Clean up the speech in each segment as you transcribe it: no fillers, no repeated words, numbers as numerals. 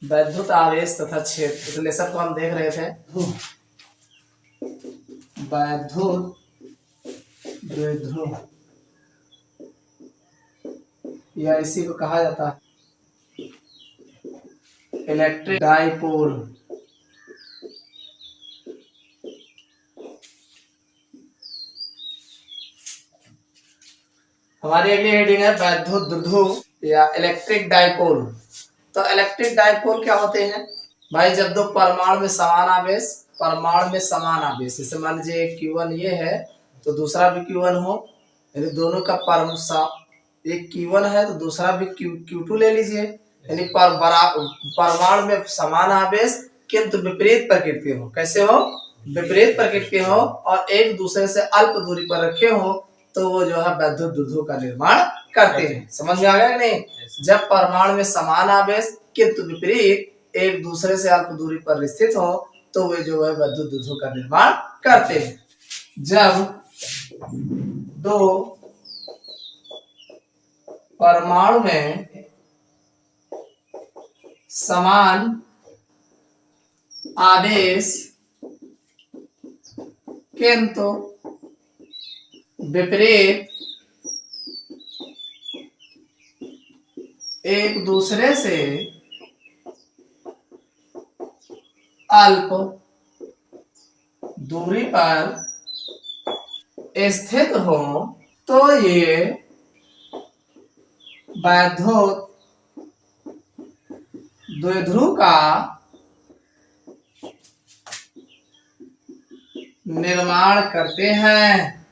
वैद्युत आवेश तथा क्षेत्र, इस लेसन को हम देख रहे थे। वैद्युत द्विध्रुव या इसी को कहा जाता है इलेक्ट्रिक डाइपोल। हमारी अगली हेडिंग है वैद्युत द्विध्रुव या इलेक्ट्रिक डाइपोल। तो इलेक्ट्रिक डाइपोल क्या होते हैं भाई? जब दो परमाणु में समान आवेश जैसे मान लीजिए एक Q1 ये है तो दूसरा भी Q1 हो, यानी दोनों का एक Q1 है तो दूसरा भी Q2 ले लीजिए, यानी परमाणु में समान आवेश किंतु विपरीत प्रकृति हो। कैसे हो? विपरीत प्रकृति हो और एक दूसरे से अल्प दूरी पर रखे हो, तो वो जो है वैद्युत द्विध्रुव का निर्माण करते हैं। समझ में आ गया कि नहीं? जब परमाणु में समान आवेश किंतु विपरीत एक दूसरे से अल्प दूरी पर स्थित हो, तो वे जो है वैद्युत द्विध्रुव का निर्माण करते हैं। जब दो परमाणु में समान आवेश किंतु विपरीत एक दूसरे से अल्प दूरी पर स्थित हो, तो ये वैद्युत द्विध्रुव का निर्माण करते हैं।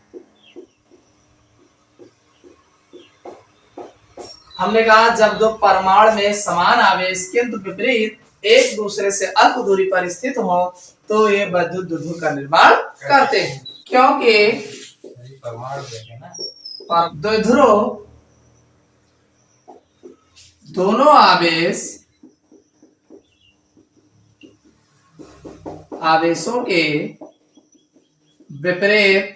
हमने कहा जब दो परमाणु में समान आवेश किंतु विपरीत एक दूसरे से अल्प दूरी पर स्थित हो, तो ये वैद्युत द्विध्रुव का निर्माण करते हैं। क्योंकि द्विध्रुव दोनों आवेशों के विपरीत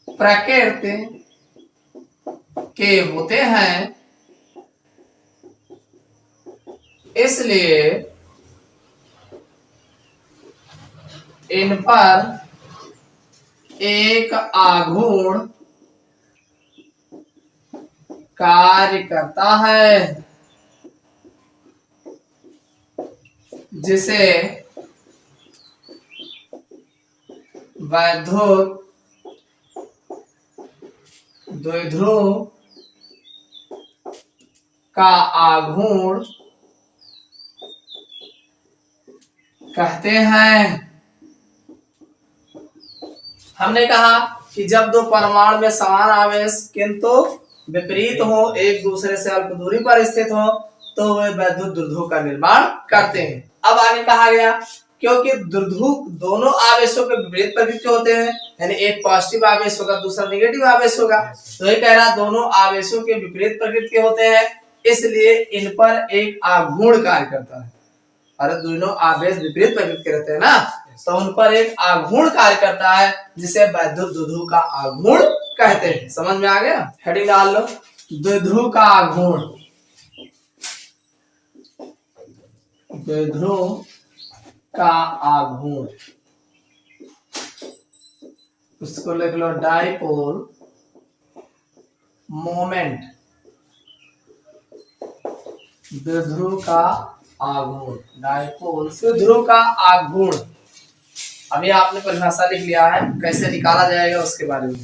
प्रकृति के होते हैं, इसलिए इन पर एक आघूर्ण कार्य करता है, जिसे वैद्युत द्विध्रुव का आघूर्ण कहते हैं। हमने कहा कि जब दो परमाणु में समान आवेश किंतु विपरीत हो, एक दूसरे से अल्प दूरी पर स्थित हो, तो वे वैद्युत द्विध्रुव का निर्माण करते हैं। अब आगे कहा गया क्योंकि द्विध्रुव दोनों आवेशों के विपरीत प्रकृति होते हैं, यानी एक पॉजिटिव आवेश होगा दूसरा नेगेटिव आवेश होगा, तो ये कह रहा दोनों आवेशों के विपरीत प्रकृति के होते हैं, इसलिए इन पर एक आघूर्ण कार्य करता है। अरे दोनों आवेश विपरीत प्रकृति के रहते हैं ना, तो उन पर एक आघूर्ण कार्य करता है, जिसे वैद्युत द्विध्रुव का आघूर्ण कहते हैं। समझ में आ गया? हेडिंग डाल लो, द्विध्रुव का आघूर्ण। द्विध्रुव का आघूर्ण, उसको लिख लो डाइपोल मोमेंट। द्विध्रुव का आघूर्ण, डाइपोल द्विध्रुव का आघूर्ण। अभी आपने परिभाषा लिख लिया है, कैसे निकाला जाएगा उसके बारे में।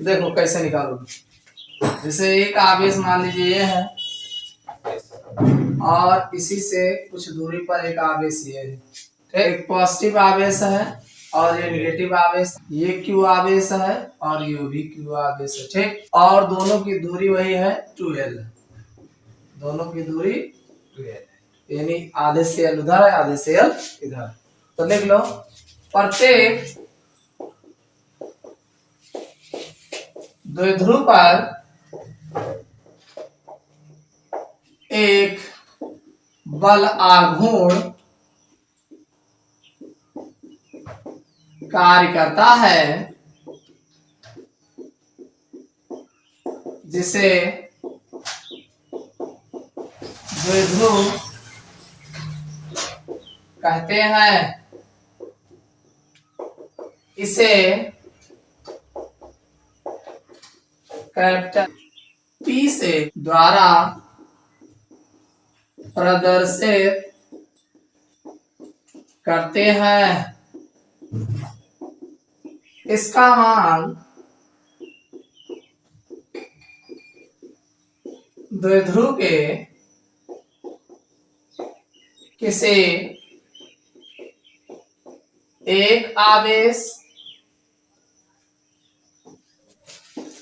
देखो कैसे निकालोगे। जैसे एक आवेश मान लीजिए ये है और इसी से कुछ दूरी पर एक आवेश ये है, एक पॉजिटिव आवेश है और ये नेगेटिव आवेश, ये Q आवेश है और ये भी Q आवेश है, ठीक। और दोनों की दूरी वही है 2L, दोनों की दूरी 2L, यानी आधे से L उधर है आधे से L इधर। तो लिख लो प्रत्येक द्विध्रुव पर एक बल आघूर्ण कार्य करता है, जिसे द्विध्रुव कहते हैं। इसे कैपिटल P से द्वारा प्रदर्शित करते हैं। इसका मान द्विध्रुव के किसी एक आवेश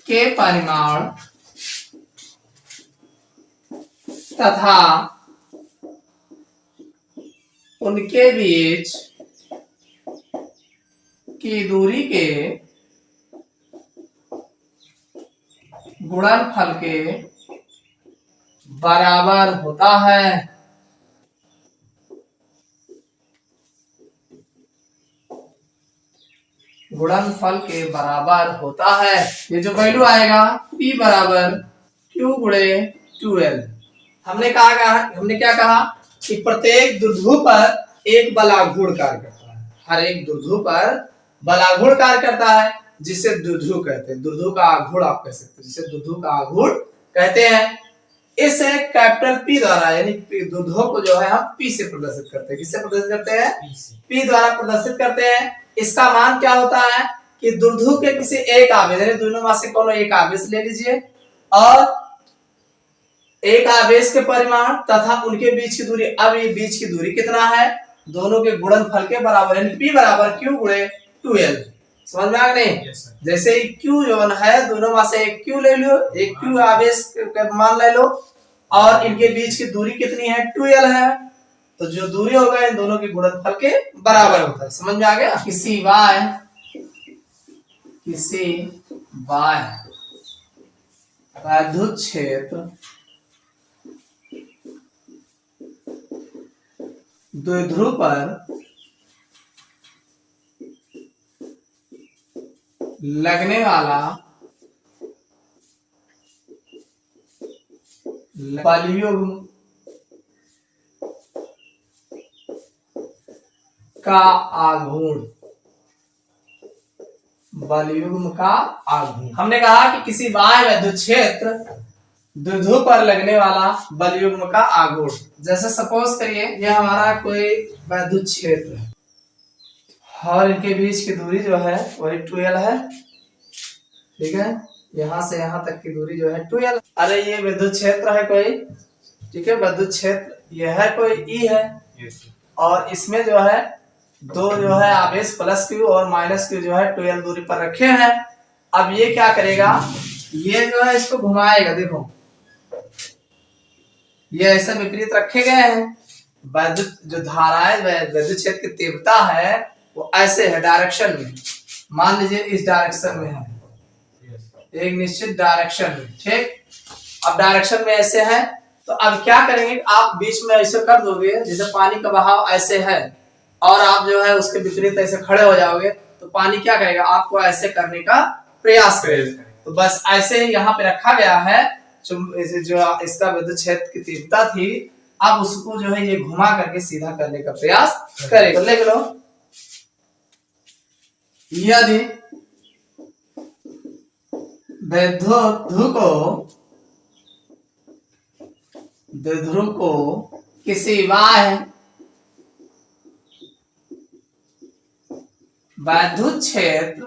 के परिमाण तथा उनके बीच की दूरी के गुणनफल के बराबर होता है। गुणनफल के बराबर होता है। ये जो वैल्यू आएगा P बराबर Q गुणे 2L। हमने क्या कहा कि प्रत्येक द्विध्रुव पर एक बलाघूर्ण कार्य करता है। हर एक द्विध्रुव पर बलाघूर्ण कार्य करता है, जिसे द्विध्रुव कहते हैं। द्विध्रुव का आघूर्ण आप कह सकते हैं, जिसे द्विध्रुव का आघूर्ण कहते हैं। इसे कैपिटल P द्वारा, यानी द्विध्रुव को जो है हम P से प्रदर्शित करते हैं। किससे प्रदर्शित करते हैं? P द्वारा प्रदर्शित करते हैं। इसका मान क्या होता है कि द्विध्रुव के किसी एक आवेश, यानी दोनों में से कोनो एक आवेश ले लीजिए और एक आवेश के परिमाण तथा उनके बीच की दूरी। अब ये बीच की दूरी कितना है? दोनों के गुणनफल के बराबर, यानी P बराबर Q गुणे 2L। समझ में आ गई? जैसे Q जो है, दोनों में से एक Q ले लो, एक Q आवेश का मान ले लो और इनके बीच की दूरी कितनी है? 2L है। तो जो दूरी होगा इन दोनों के गुणनफल के बराबर होता है। समझ में आ गया? किसी y विद्युत क्षेत्र द्विध्रुव पर लगने वाला बलयुग्म का आघूर्ण, बलयुग्म का आघूर्ण। हमने कहा कि किसी बाह्य विद्युत क्षेत्र द्विध्रुव पर लगने वाला बलयुग्म का आघूर्ण। जैसे सपोज करिए ये हमारा कोई विद्युत क्षेत्र है और इनके बीच की दूरी जो है वही 2L है। ठीक है, यहां से यहां तक की दूरी जो है 2L। अरे ये विद्युत क्षेत्र है कोई, ठीक है, विद्युत क्षेत्र यह है कोई E है और इसमें जो है दो जो है आवेश प्लस Q और माइनस Q जो है 2L दूरी पर रखे हैं। अब ये क्या करेगा, ये जो है इसको घुमाएगा। देखो ये ऐसे विपरीत रखे गए हैं। विद्युत जो धाराएं, विद्युत क्षेत्र की तीव्रता है वो ऐसे है डायरेक्शन में। मान लीजिए इस डायरेक्शन में है, एक निश्चित डायरेक्शन में। ठीक, अब डायरेक्शन में ऐसे है तो अब क्या करेंगे, आप बीच में ऐसे कर दोगे, जैसे पानी का बहाव ऐसे है और आप जो है उसके विपरीत ऐसे खड़े हो जाओगे तो पानी क्या करेगा, आपको ऐसे करने का प्रयास करेगा। तो बस ऐसे ही यहाँ पे रखा गया है। जो इसका विद्युत क्षेत्र की तीव्रता थी, अब उसको जो है ये घुमा करके सीधा करने का प्रयास करेगा। लिख लो, यदि द्विध्रुव को किसी बाह्य विद्युत क्षेत्र,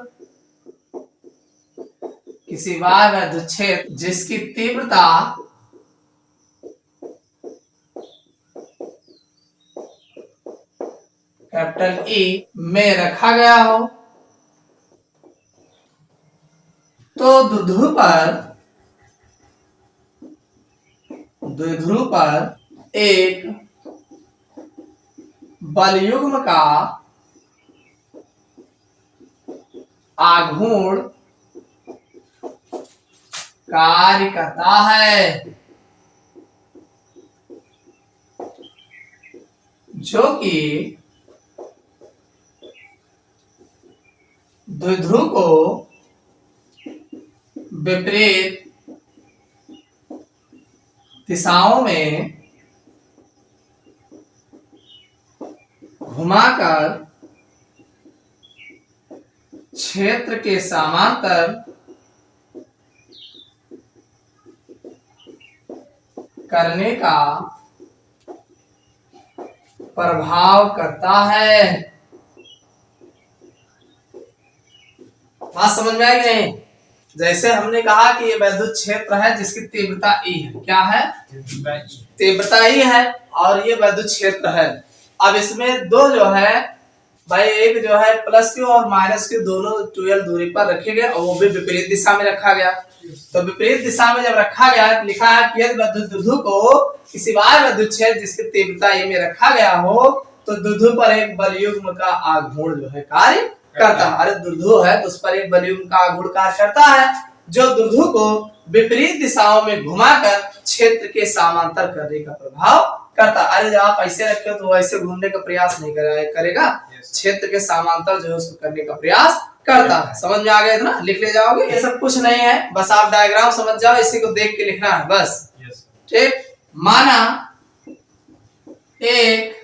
किसी बाह्य विद्युत क्षेत्र जिसकी तीव्रता कैपिटल E में रखा गया हो, तो द्विध्रुव पर एक बलयुग्म का आघूर्ण कार्य करता है, जो कि द्विध्रुव को विपरीत दिशाओं में घुमाकर क्षेत्र के समांतर करने का प्रभाव करता है। बात समझ में आई कि नहीं? जैसे हमने कहा कि ये वैद्युत क्षेत्र है जिसकी तीव्रता ई है। क्या है? तीव्रता ई है और ये वैद्युत क्षेत्र है। अब इसमें दो जो है भाई, एक जो है प्लस क्यू और माइनस क्यू दोनों 12 दूरी पर रखे गए और वो भी विपरीत दिशा में रखा गया। तो विपरीत दिशा में जब रखा गया, लिखा है कि यदि वैद्युत द्विध्रुव को किसी बाह्य वैद्युत क्षेत्र जिसकी तीव्रता ई में रखा गया हो तो द्विध्रुव पर एक बलयुग्म का आघूर्ण जो है कार्य करता है। अरे द्विध्रुव है तो उस पर एक बलयुग्म का आघूर्ण कार्य करता है जो द्विध्रुव को विपरीत दिशाओं में घुमाकर क्षेत्र के समांतर करने का प्रभाव करता। अरे जब आप ऐसे रखे हो तो ऐसे घूमने का प्रयास नहीं करेगा, क्षेत्र के समांतर जो है उसको करने का प्रयास करता है। समझ में आ गया इतना? लिख ले जाओगे। ये सब कुछ नहीं है, बस आप डायग्राम समझ जाओ, इसी को देख के लिखना है बस। ठीक, माना एक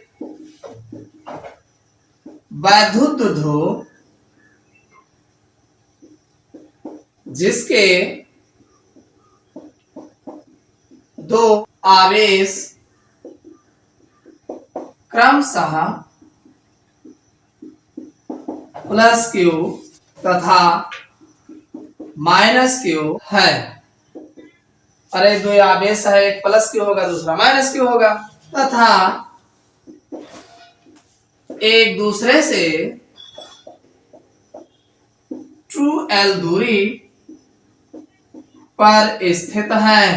वैद्युत द्विध्रुव जिसके दो आवेश क्रमशः प्लस क्यू तथा माइनस क्यू है। अरे दो आवेश है, एक प्लस क्यू होगा दूसरा माइनस क्यू होगा, तथा एक दूसरे से 2l दूरी पर स्थित है।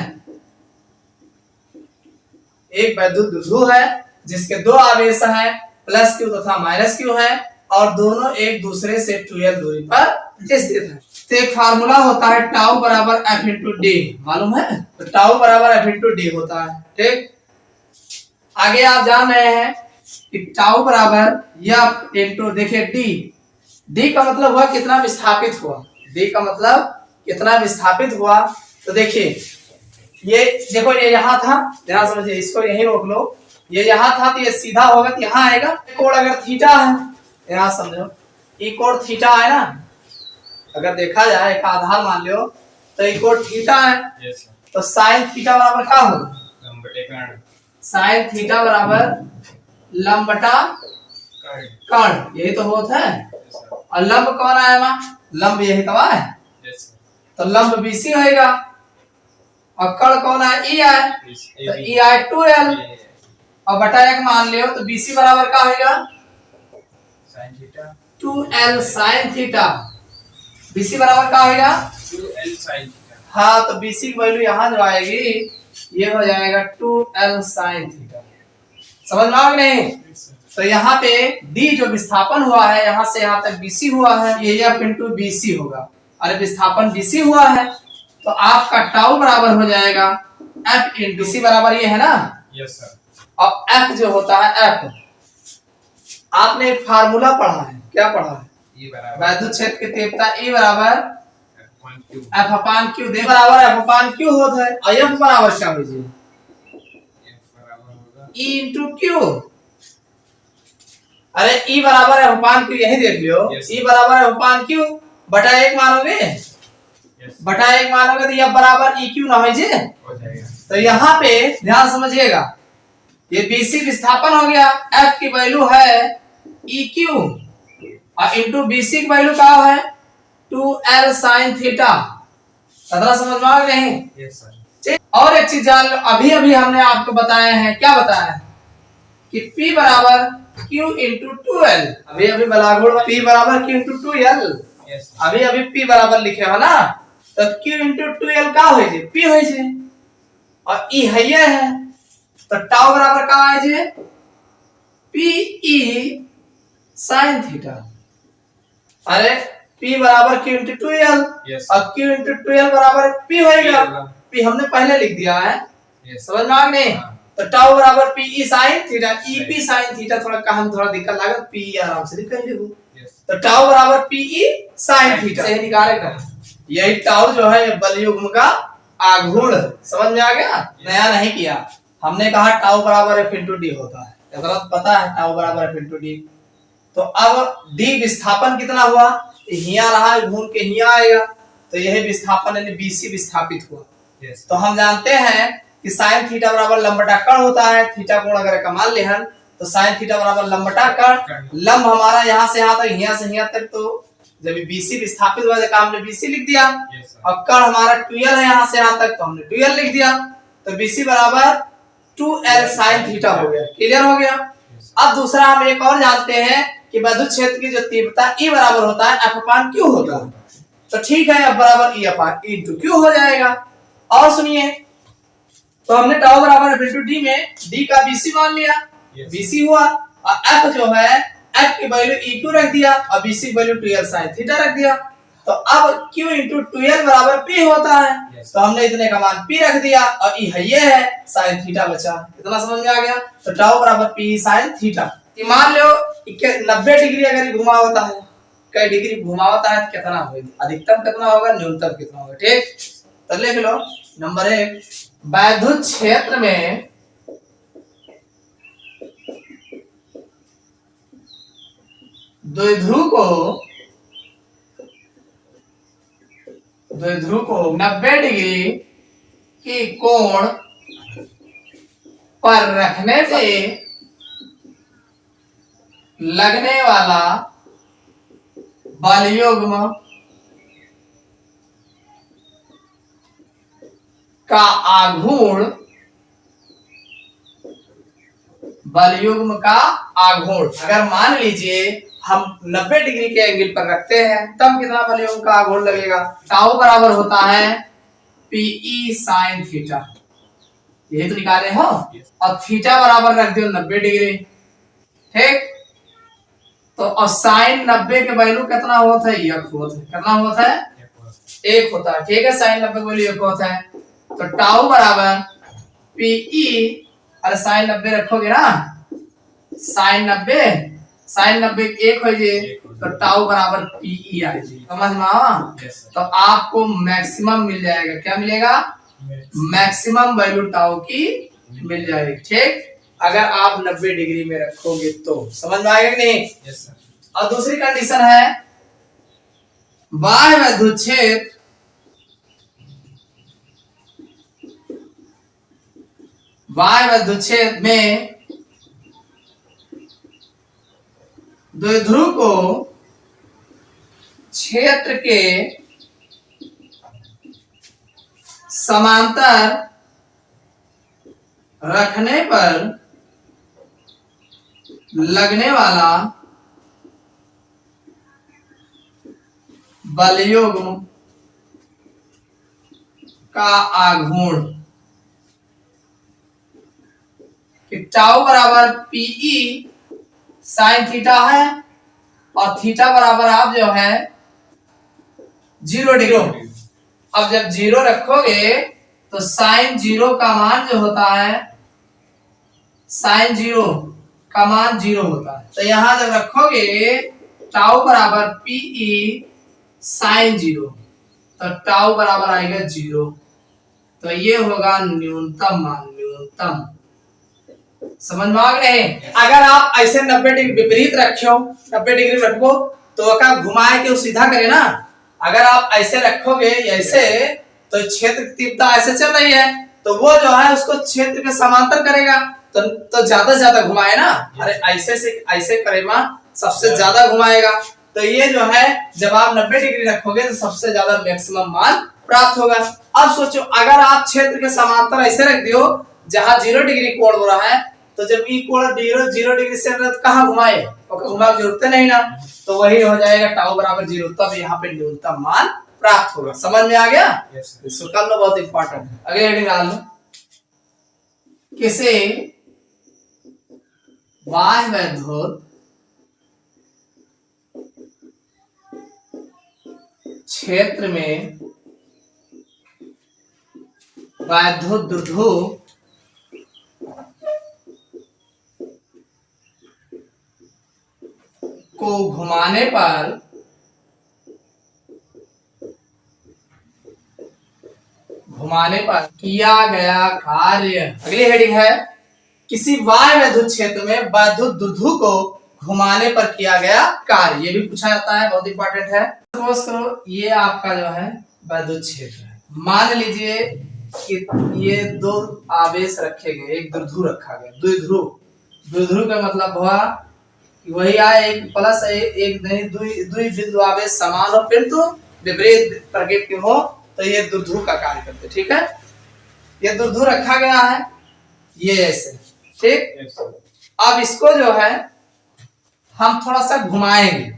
एक वैद्युत द्विध्रुव है जिसके दो आवेश हैं, प्लस क्यू तथा माइनस क्यू है और दोनों एक दूसरे से 2l दूरी पर स्थित है। तो एक फार्मूला होता है टाउ बराबर एफ इंटू डी, मालूम है? तो टाउ बराबर एफ इंटू डी होता है। ठीक, आगे आप जान रहे हैं कि टाउ बराबर एफ इंटू, देखिए डी, डी का मतलब हुआ कितना विस्थापित हुआ, डी का मतलब कितना विस्थापित हुआ। तो देखिए ये देखो, ये यहाँ था, ध्यान समझिए, इसको यहीं रोक लो, ये यहाँ था तो ये सीधा होगा तो यहाँ आएगा। कोण अगर थीटा है, यहाँ समझो, ये कोण थीटा है ना, अगर देखा जाए एक आधार मान लो तो ये कोण थीटा है, तो साइन थीटा बराबर क्या होगा? साइन थीटा बराबर लंब बटा कर्ण, यही तो होता है। और लंब कौन आया वहां? लंब यही तो है, तो लंब बीसी होएगा और कर्ण कौन है? ई आए, तो ई आए 2l और बटा 1 मान लियो तो बीसी बराबर क्या होगा? sin theta 2l sin theta. BC बराबर क्या होगा? 2l sin theta. हाँ, तो बीसी की वैल्यू यहाँ जो आएगी ये हो जाएगा 2l sin थीटा। समझ में आ गया नहीं? तो यहाँ पे d जो विस्थापन हुआ है यहाँ से यहाँ तक BC हुआ है, ये F इंटू BC होगा। अरे विस्थापन BC हुआ है तो आपका टाउ बराबर हो जाएगा F इंटू BC बराबर ये है ना? Yes sir. और F जो होता है F, आपने एक फार्मूला पढ़ा है, क्या पढ़ा है? वैद्युत क्षेत्र की तीव्रता E बराबर F अपान Q, दे बराबर F अपान Q होता है और F बराबर क्या हो जाए? E into Q। अरे E बराबर है अपान Q, यही देख लियो, E बराबर है अपान Q बटा 1 मानोगे, बटा 1 मानोगे तो F बराबर EQ ना हो जाएगा। तो यहाँ पे ध्यान समझिएगा, ये BC विस्थापन हो गया, F की वैल्यू है EQ और इंटू BC की वैल्यू क्या है? 2l sin theta. सदरा समझ में आ गया नहीं? Yes sir. और एक चीज जान लो, अभी अभी हमने आपको बताया है, क्या बताया है कि P बराबर Q इंटू 2l, अभी अभी बलागुण P बराबर Q इंटू 2l, अभी अभी P बराबर लिखे हो ना, तो Q इंटू 2l का हो जाए? P हो जाए और E है ये है, तो टाउ बराबर का आ जाए? PE sin theta. अरे P बराबर Q इंटू 2l और Q इंटू 2l बराबर P होएगा, P हमने पहले लिख दिया है, समझ में आ गया? तो टाउ बराबर PE sin theta, EP sin theta, थोड़ा काम थोड़ा दिक्कत लगा, P आराम से लिख लीजिए। तो टाउ बराबर पीई साइन थीटा से निकाले ना। यही टाउ जो है बल युग्म का आघूर्ण, समझ में आ गया, नया नहीं किया। हमने कहा टाउ बराबर एफ इंटू डी होता है, गलत पता है टाउ बराबर एफ इंटू डी। तो अब डी विस्थापन कितना हुआ, हिया रहा घूम के हिया आएगा, तो यही विस्थापन यानी बीसी विस्थापित हुआ। तो हम जानते हैं कि साइन थीटा बराबर लंबटा कण होता है, थीटा कोण अगर का मान ले हम तो साइन थीटा बराबर लंबटा कण, लंब हमारा यहाँ से यहाँ तक, यहाँ से यहाँ तक, तो जब बीसी विस्थापित हुआ तो हमने बीसी लिख दिया। और कण हमारा 2l है यहाँ से यहाँ तक, तो हमने 2l लिख दिया। तो बीसी बराबर 2l साइन थीटा हो गया, क्लियर हो गया। अब दूसरा हम एक और जानते हैं कि विद्युत क्षेत्र की जो तीव्रता E बराबर होता है F अपान Q होता है। तो ठीक है, F बराबर E अपान E इंटू Q हो जाएगा। और सुनिए, तो हमने टाउ बराबर F इंटू D में D का BC मान लिया, BC हुआ, और F जो है F की वैल्यू EQ रख दिया और BC की वैल्यू 2l sin थीटा रख दिया। तो अब Q इंटू 2l बराबर P होता है, तो हमने इतने का मान P रख दिया और ये है sin थीटा बचा। इतना समझ में आ गया। तो टाउ बराबर P sin थीटा। मान लो 90 डिग्री अगर घुमा होता है, कई डिग्री घुमा होता है तो कितना होगा, अधिकतम कितना होगा, न्यूनतम कितना होगा। ठीक, तो लिख लो नंबर 1, विद्युत क्षेत्र में द्विध्रुव को 90 डिग्री की कोण पर रखने से लगने वाला बल युग्म का आघूर्ण, बल युग्म का आघूर्ण, अगर मान लीजिए हम 90 डिग्री के एंगल पर रखते हैं तब कितना बल युग्म का आघूर्ण लगेगा। टाउ बराबर होता है पीई साइन थीटा, यही तो निकाले हो। और थीटा बराबर रख दियो 90 डिग्री। ठीक, तो और साइन 90 के वैल्यू कितना होता है, 1 होता है। कितना होता है, 1 होता है। ठीक है, साइन 90 वैल्यू 1 होता है। तो टाउ बराबर पीई, अरे साइन 90 रखोगे ना, साइन 90 1 हो जाए, तो टाउ बराबर पीई आ जाए। समझ में आवा। तो आपको मैक्सिमम मिल जाएगा, क्या मिलेगा, मैक्सिमम वैल्यू टाउ की मिल जाएगी। ठीक, अगर आप 90 डिग्री में रखोगे तो समझ में आएगा कि नहीं। yes, और दूसरी कंडीशन है, बाह्य विद्युत क्षेत्र में द्विध्रुव को क्षेत्र के समांतर रखने पर लगने वाला बल युग्म का आघूर्ण, कि टाउ बराबर पीई साइन थीटा है और थीटा बराबर आप जो है 0 डिग्री। अब जब 0 रखोगे तो साइन 0 का मान जो होता है, साइन 0 का मान 0 होता है। तो यहां जब रखोगे टाउ बराबर पीई साइन 0, तो टाउ बराबर आएगा 0। तो ये होगा न्यूनतम मान, न्यूनतम। समझ में आ गए। अगर आप ऐसे 90 डिग्री विपरीत रखो, 90 डिग्री रखो तो का घुमाए के सीधा करे ना। अगर आप ऐसे रखोगे ऐसे, तो क्षेत्र की तीव्रता ऐसे चल रही है, तो वो जो है उसको क्षेत्र के समांतर करेगा, तो ज्यादा से ज्यादा घुमाए ना। अरे ऐसे से ऐसे करेगा, सबसे ज्यादा घुमाएगा। तो ये जो है जब आप 90 डिग्री रखोगे तो सबसे ज्यादा मैक्सिमम मान प्राप्त होगा। अब सोचो, अगर आप क्षेत्र के समांतर ऐसे रख दियो जहां 0 डिग्री कोण हो रहा है, तो जब ये कोण 0 डिग्री से कहां घुमाए, घुमाने की जरूरत नहीं ना। तो वही हो जाएगा टाउ बराबर 0, तब यहाँ पे न्यूनतम मान प्राप्त होगा। समझ में आ गया। इसको कर लो, बहुत इंपॉर्टेंट है। अगले हेडिंग डाल लो, किसे बाह्य विद्युत क्षेत्र में विद्युत द्विध्रुव को घुमाने पर किया गया कार्य। अगली हेडिंग है किसी वाय वैद्युत क्षेत्र में वैद्युत द्विध्रुव को घुमाने पर किया गया कार्य। ये भी पूछा जाता है, बहुत इंपॉर्टेंट है। सपोज करो ये आपका जो है वैद्युत क्षेत्र है। मान लीजिए कि ये दो आवेश रखे गए, एक द्विध्रुव रखा गया। द्विध्रुव का मतलब हुआ वही आए एक प्लस एक नहीं, दुई बिंदु आवेश समान हो किंतु विपरीत प्रकृति हो तो ये द्विध्रुव का कार्य करते। ठीक है, ये द्विध्रुव रखा गया है ये ऐसे। ठीक, अब इसको जो है हम थोड़ा सा घुमाएंगे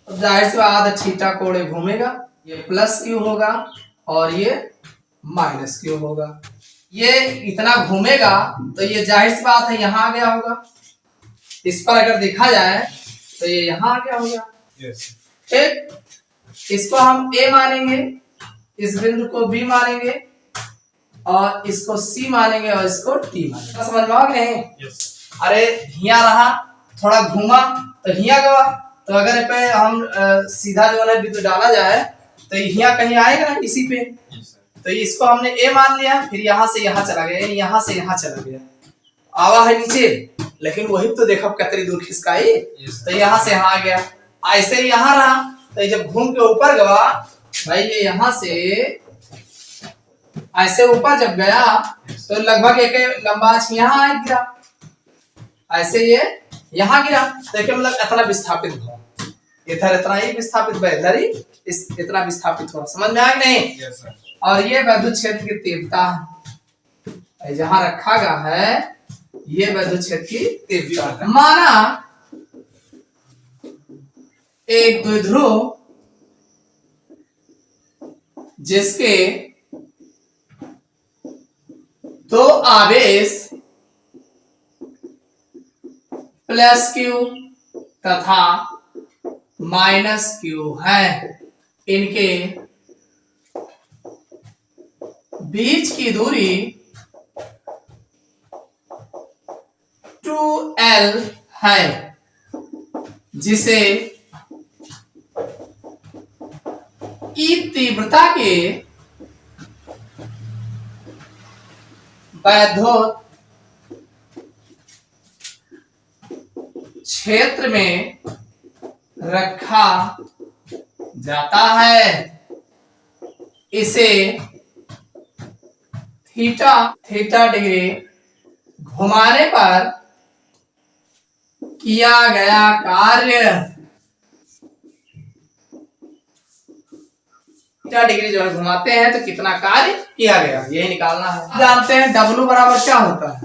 तो जाहिर सी बात है थीटा कोण घूमेगा। ये प्लस क्यू होगा और ये माइनस क्यू होगा। ये इतना घूमेगा तो ये जाहिर सी बात है यहाँ आ गया होगा। इस पर अगर देखा जाए तो ये यहाँ आ गया होगा। ठीक, इसको हम ए मानेंगे, इस बिंदु को बी मानेंगे और इसको सी मानेंगे और इसको टी मानेंगे। समझ में आ गया नहीं? अरे हिया रहा, थोड़ा घूमा तो हिया गवा, तो अगर पे हम सीधा जो है बिंदु डाला जाए तो हिया कहीं आएगा ना इसी पे। तो इसको हमने ए मान लिया, फिर यहाँ से यहाँ चला गया, यहाँ से यहाँ चला गया, आवा है नीचे, लेकिन वही तो देखो कितनी दूर खिसकाई। तो यहाँ से यहाँ आ गया, ऐसे ही यहाँ रहा, तो जब घूम के ऊपर गवा भाई ये यहाँ से ऐसे ऊपर जब गया तो लगभग एक लंबाच यहाँ आ गिरा, ऐसे ये यहाँ गिरा। देखिए मतलब इतना विस्थापित हुआ, इधर इतना ही विस्थापित हुआ, इधर ही इतना विस्थापित हुआ। समझ में आया कि नहीं? yes, और ये वैद्युत क्षेत्र की तीव्रता जहां रखा गया है, ये वैद्युत क्षेत्र की तीव्रता। माना एक द्विध्रुव जिसके दो आवेश प्लस क्यू तथा माइनस क्यू है, इनके बीच की दूरी 2L है, जिसे की तीव्रता के वैद्युत क्षेत्र में रखा जाता है। इसे थीटा डिग्री घुमाने पर किया गया कार्य। थीटा डिग्री जो है घुमाते हैं तो कितना कार्य किया गया, यही निकालना है। जानते हैं W बराबर क्या होता है?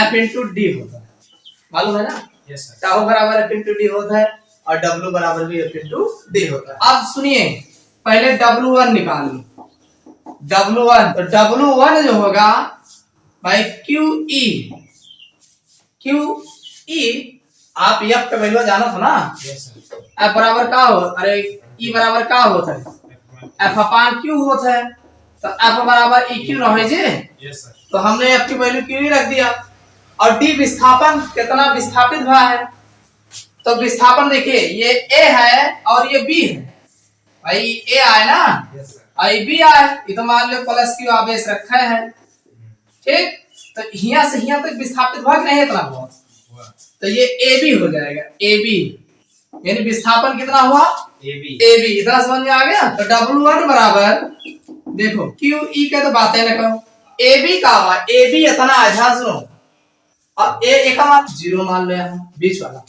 F इंटू डी होता है, मालूम है ना? Yes sir. टाउ बराबर F इंटू डी होता है और W बराबर भी F इंटू डी होता है। अब सुनिए, पहले W1 निकाल लो। W1 तो W1 जो होगा भाई QE आप F का वैल्यू जाना था ना? Yes sir. F बराबर क्या हो, अरे E बराबर क्या होता है? F अपान Q होता है, तो F बराबर EQ ना हो जे। Yes sir. तो हमने F की वैल्यू Q ही रख दिया और D विस्थापन कितना विस्थापित हुआ है, तो विस्थापन देखिए ये A है और ये B है, भाई A आए ना? yes, और B आए, ये तो मान लो प्लस Q आवेश रखा है। ठीक, तो यहाँ से यहाँ तक विस्थापित भाग नहीं इतना हुआ, तो ये AB हो जाएगा। AB यानी विस्थापन कितना हुआ? AB इतना समझ में आ गया। तो W1 बराबर देखो QE का तो बात है ना करो, AB का हुआ, AB इतना है, ध्यान सुनो। अब A का मान 0 मान लो, यहाँ बीच वाला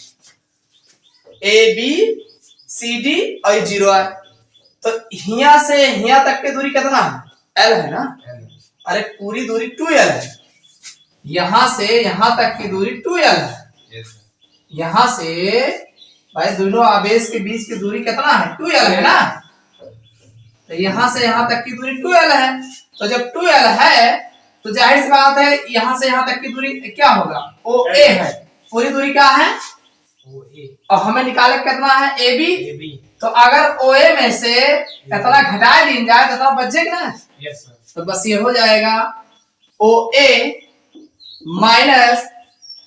ABCD और 0 है, तो यहाँ से यहाँ तक की दूरी कितना है? L है ना? अरे पूरी दूरी 2L है, यहाँ से यहाँ तक की दूरी 2L है। यहाँ से भाई दोनों आवेश के बीच की दूरी कितना है? 2L है ना? तो यहाँ से यहाँ तक की दूरी 2L है, तो जब 2L है तो जाहिर सी बात है यहाँ से यहाँ तक की दूरी क्या होगा? OA है, पूरी दूरी क्या है? OA। और हमें निकाले कितना है? AB। तो अगर OA में से इतना घटा दी जाए तो बचेगा ना? Yes sir. तो बस ये हो जाएगा OA माइनस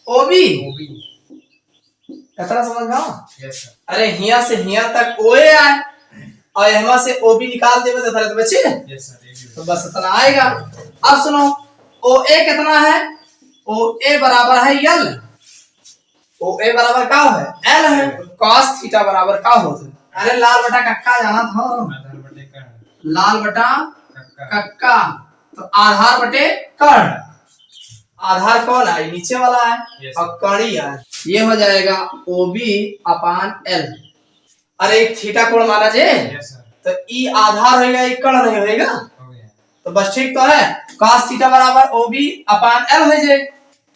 OB। इतना समझ में आओ? Yes sir. अरे हिया से हिया तक ओए आए और यहाँ से ओ भी निकाल देवे तो थोड़े तो बचे। Yes sir. तो बस इतना आएगा। अब सुनो, ओ ए कितना है? ओ ए बराबर है यल। ओ ए बराबर क्या है? एल है। cos थीटा बराबर क्या होता है? अरे लाल बटा कक्का जाना था। आधार बटे कर्ण। लाल बटा कक्का। कक्का तो आधार बटे कर्ण। आधार कौन है? नीचे वाला है। Yes, और कड़ी है। ये हो जाएगा OB अपान L। अरे एक थीटा कोण माना जे। Yes sir. तो ई आधार होएगा, एक कर्ण नहीं होएगा। हो गया। तो बस ठीक तो है। cos थीटा बराबर OB अपान L हो जाए।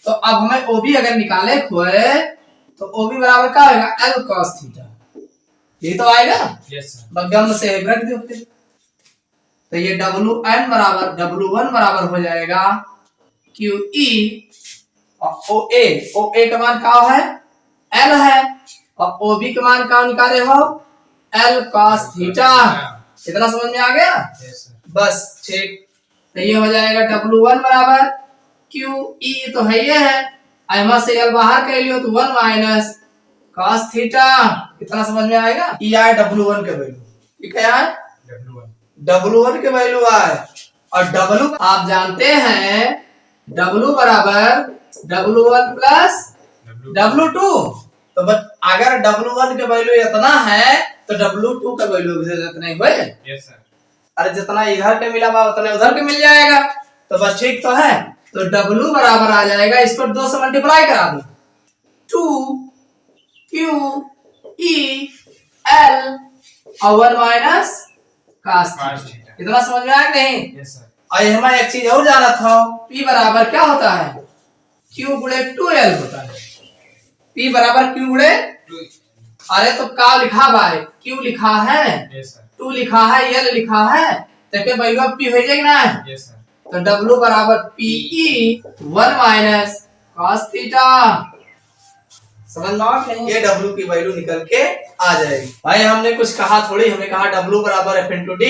तो अब हमें OB अगर निकाले खोए तो OB बराबर क्या होगा? L cos theta. ये तो आएगा। Yes sir. बगम से रख दो फिर। तो ये WN बराबर W1 बराबर हो जाएगा QE और OA का मान क्या है? L है। और OB का मान क्या निकाले हो? L cos theta. इतना समझ में आ गया? Yes sir. बस ठीक। तो ये हो जाएगा W1 बराबर QE तो है ये है। यहाँ से L बाहर कर लियो तो 1 माइनस cos थीटा। इतना समझ में आएगा? ये आए W1 के वैल्यू। ये क्या है? W1 के वैल्यू आए। और W आप जानते हैं W बराबर W1 प्लस W2। तो बस अगर W1 के वैल्यू इतना है तो W2 का वैल्यू भी इतना ही हुए। Yes sir. अरे जितना इधर के मिला हुआ उतना उधर के मिल जाएगा। तो बस ठीक तो है। तो W बराबर आ जाएगा, इस पर 2 से मल्टीप्लाई करा दो, 2QE L और 1 माइनस cos थीटा। इतना समझ में आया कि नहीं? Yes sir. और हमें एक चीज और जाना था, P बराबर क्या होता है? Q गुणे 2L होता है। P बराबर Q गुणे। अरे तो क्या लिखा भाई? Q लिखा है। Yes sir. 2 लिखा है, L लिखा है। तो क्या वैल्यू ऑफ P हो जाएगी ना? Yes sir. तो W बराबर PE 1 माइनस cos थीटा। समझ में आ गया? ये W की वैल्यू निकल के आ जाएगी। भाई हमने कुछ कहा थोड़ी, हमने कहा W बराबर F into D।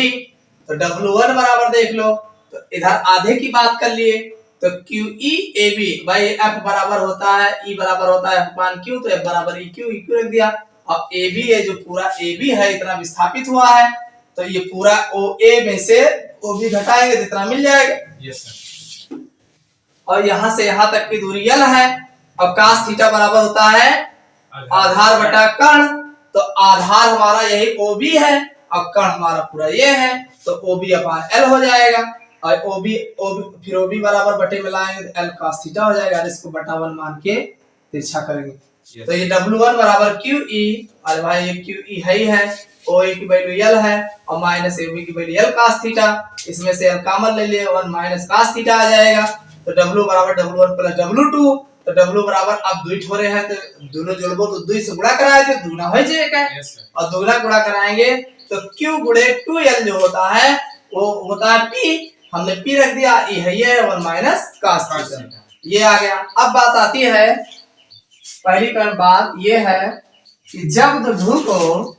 तो W1 बराबर देख लो। तो इधर आधे की बात कर लिए। तो QE AB भाई F बराबर होता है E बराबर होता है F मान Q। तो F बराबर EQ रख दिया। और AB है जो पूरा AB है इतना विस्थापित हुआ है। तो ये पूरा OA में से OB घटाएंगे तो इतना मिल जाएगा। Yes sir. और यहाँ से यहाँ तक की दूरी L है। अब cos थीटा बराबर होता है आधार बटा कर्ण। तो आधार हमारा यही OB है और कर्ण हमारा पूरा ये है। तो OB अपान L हो जाएगा। और OB फिर OB बराबर बटे में लाएंगे तो L cos थीटा हो जाएगा। इसको बटा 1 मान के तिरछा करेंगे। तो ये W1 बराबर QE और भाई ये QE है ही है। OA की वैल्यू L है और माइनस AB की वैल्यू L cos थीटा। इसमें से L कॉमन ले लिए 1 माइनस cos थीटा आ जाएगा। तो W बराबर W1 प्लस W2। तो W बराबर अब 2 ठोरे हैं तो दोनों जोड़बो तो 2 से गुणा कराए तो दुगना हो जाएगा। और दुगना गुणा कराएंगे तो Q गुणे 2L जो होता है वो होता है P। हमने P रख दिया। ये है ये 1 माइनस cos थीटा। ये आ गया। अब बात आती है, पहली बात ये है कि जब द्विध्रुव को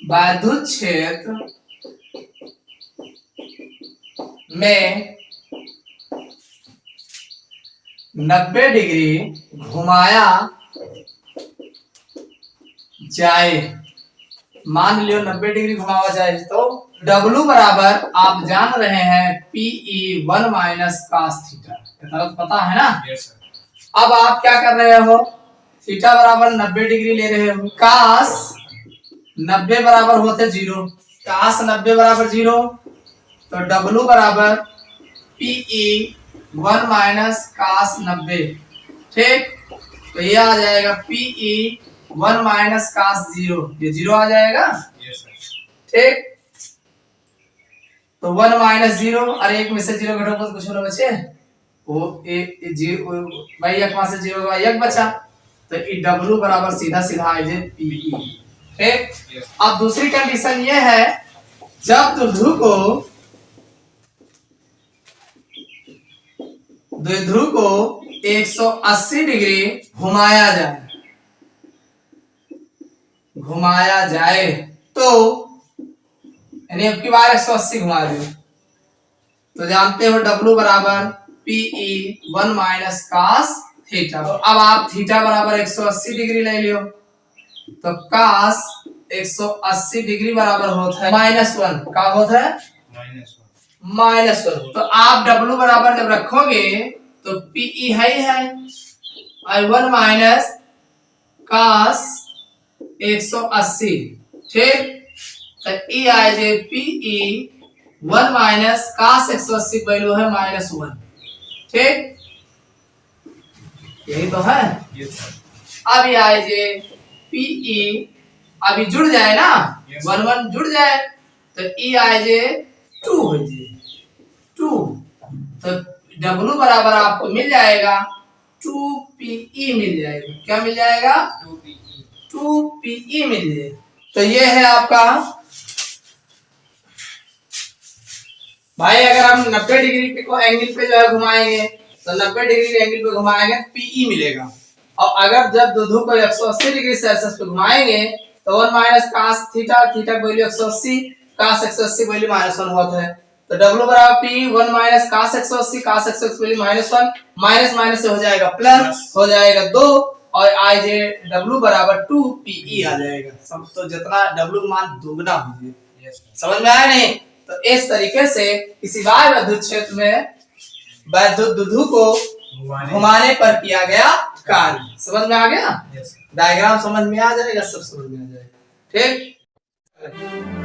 वैद्युत क्षेत्र में 90 डिग्री घुमाया जाए, मान लियो 90 डिग्री घुमाया जाए तो W बराबर आप जान रहे हैं PE 1 माइनस cos थीटा। इतना पता है ना? Yes sir. अब आप क्या कर रहे हो? थीटा बराबर 90 डिग्री ले रहे हो। cos 90 बराबर होते 0। cos 90 बराबर 0। तो W बराबर PE 1 माइनस cos 90। ठीक। तो ये आ जाएगा PE 1 माइनस cos 0। ये 0 आ जाएगा। Yes sir. ठीक। तो 1 माइनस 0 और एक में से 0 घटाओ तो कुछ ना बचे। वो एक 0 भाई एक में से 0 का 1 बचा। तो ये W बराबर सीधा सीधा आ जाए PE। ठीक। अब दूसरी कंडीशन ये है, जब द्विध्रुव को 180 डिग्री घुमाया जाए तो यानी अब की बार 180 घुमा दो तो जानते हो W बराबर PE 1 माइनस cos थीटा। तो अब आप थीटा बराबर 180 डिग्री ले लियो, तो cos 180 डिग्री बराबर होता है -1। क्या होता है? -1। तो आप W बराबर जब रखोगे तो PE है और 1 माइनस cos 180, ठीक। तो E आ जाए PE 1 माइनस cos 180 वैल्यू है -1, ठीक। यही तो है। अब ये आ जाए PE, अभी जुड़ जाए ना, 1 1 जुड़ जाए तो E आ जाए 2 हो जाए 2। तो W बराबर आपको मिल जाएगा 2PE मिल जाएगा। क्या मिल जाएगा? 2PE मिल जाएगा। तो ये है आपका भाई। अगर हम 90 डिग्री को एंगल पे जो है घुमाएंगे तो 90 डिग्री के एंगल पे घुमाएंगे PE मिलेगा। और अगर जब दूधू को 180 डिग्री सेल्सियस पे घुमाएंगे तो 1 माइनस cos थीटा, थीटा की वैल्यू 180, cos 180 वैल्यू -1 होता है। तो W बराबर P 1 minus cos 180, cos 180 value -1, minus minus से हो जाएगा प्लस, हो जाएगा 2 और आई जे W बराबर 2PE आ जाएगा। सब तो जितना W मान दुगना हो जाए। समझ में आया नहीं? तो इस तरीके से किसी बाह्य विद्युत क्षेत्र में विद्युत दुधु को घुमाने पर किया गया कार्य। समझ में आ गया? डायग्राम समझ में आ जाएगा, सब समझ में आ जाएगा, ठीक।